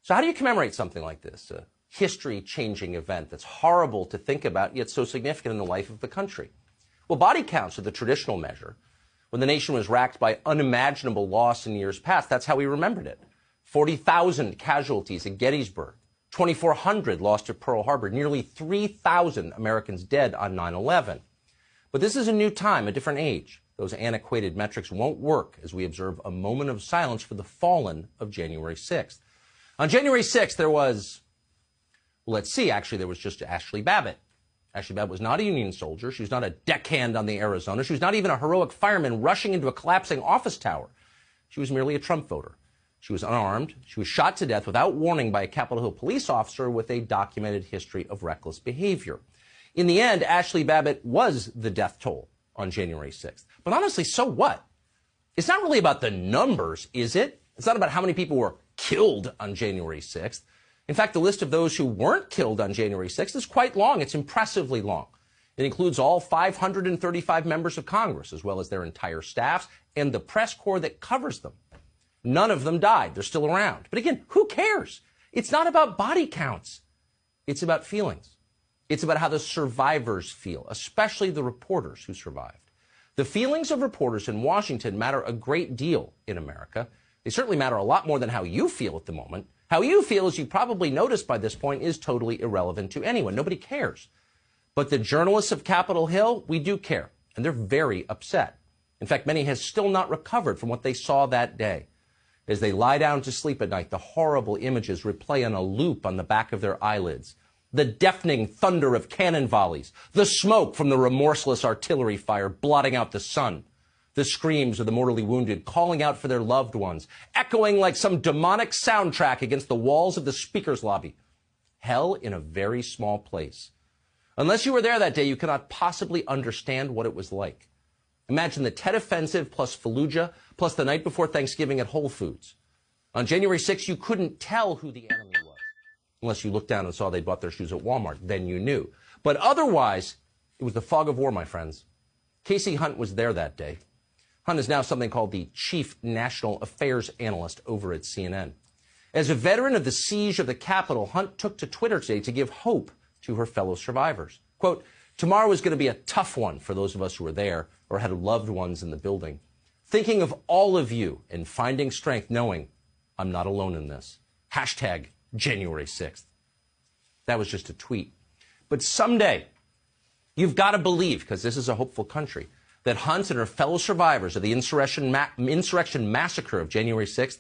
So how do you commemorate something like this, a history-changing event that's horrible to think about, yet so significant in the life of the country? Well, body counts are the traditional measure. When the nation was racked by unimaginable loss in years past, that's how we remembered it. 40,000 casualties at Gettysburg, 2,400 lost at Pearl Harbor, nearly 3,000 Americans dead on 9/11. But this is a new time, a different age. Those antiquated metrics won't work as we observe a moment of silence for the fallen of January 6th. On January 6th, there was, well, let's see, actually, there was just Ashley Babbitt. Ashley Babbitt was not a Union soldier. She was not a deckhand on the Arizona. She was not even a heroic fireman rushing into a collapsing office tower. She was merely a Trump voter. She was unarmed. She was shot to death without warning by a Capitol Hill police officer with a documented history of reckless behavior. In the end, Ashley Babbitt was the death toll on January 6th. But honestly, so what? It's not really about the numbers, is it? It's not about how many people were killed on January 6th. In fact, the list of those who weren't killed on January 6th is quite long. It's impressively long. It includes all 535 members of Congress, as well as their entire staffs and the press corps that covers them. None of them died. They're still around. But again, who cares? It's not about body counts. It's about feelings. It's about how the survivors feel, especially the reporters who survived. The feelings of reporters in Washington matter a great deal in America. They certainly matter a lot more than how you feel at the moment. How you feel, as you probably noticed by this point, is totally irrelevant to anyone. Nobody cares. But the journalists of Capitol Hill, we do care, and they're very upset. In fact, many have still not recovered from what they saw that day. As they lie down to sleep at night, the horrible images replay on a loop on the back of their eyelids. The deafening thunder of cannon volleys, the smoke from the remorseless artillery fire blotting out the sun, the screams of the mortally wounded calling out for their loved ones, echoing like some demonic soundtrack against the walls of the speaker's lobby. Hell in a very small place. Unless you were there that day, you cannot possibly understand what it was like. Imagine the Tet Offensive plus Fallujah plus the night before Thanksgiving at Whole Foods. On January 6th, you couldn't tell who the enemy was. Unless you looked down and saw they bought their shoes at Walmart, then you knew. But otherwise, it was the fog of war, my friends. Casey Hunt was there that day. Hunt is now something called the Chief National Affairs Analyst over at CNN. As a veteran of the siege of the Capitol, Hunt took to Twitter today to give hope to her fellow survivors. Quote, "Tomorrow is going to be a tough one for those of us who were there or had loved ones in the building. Thinking of all of you and finding strength knowing I'm not alone in this. Hashtag January 6th. That was just a tweet. But someday, you've got to believe, because this is a hopeful country, that Hunt and her fellow survivors of the insurrection massacre of January 6th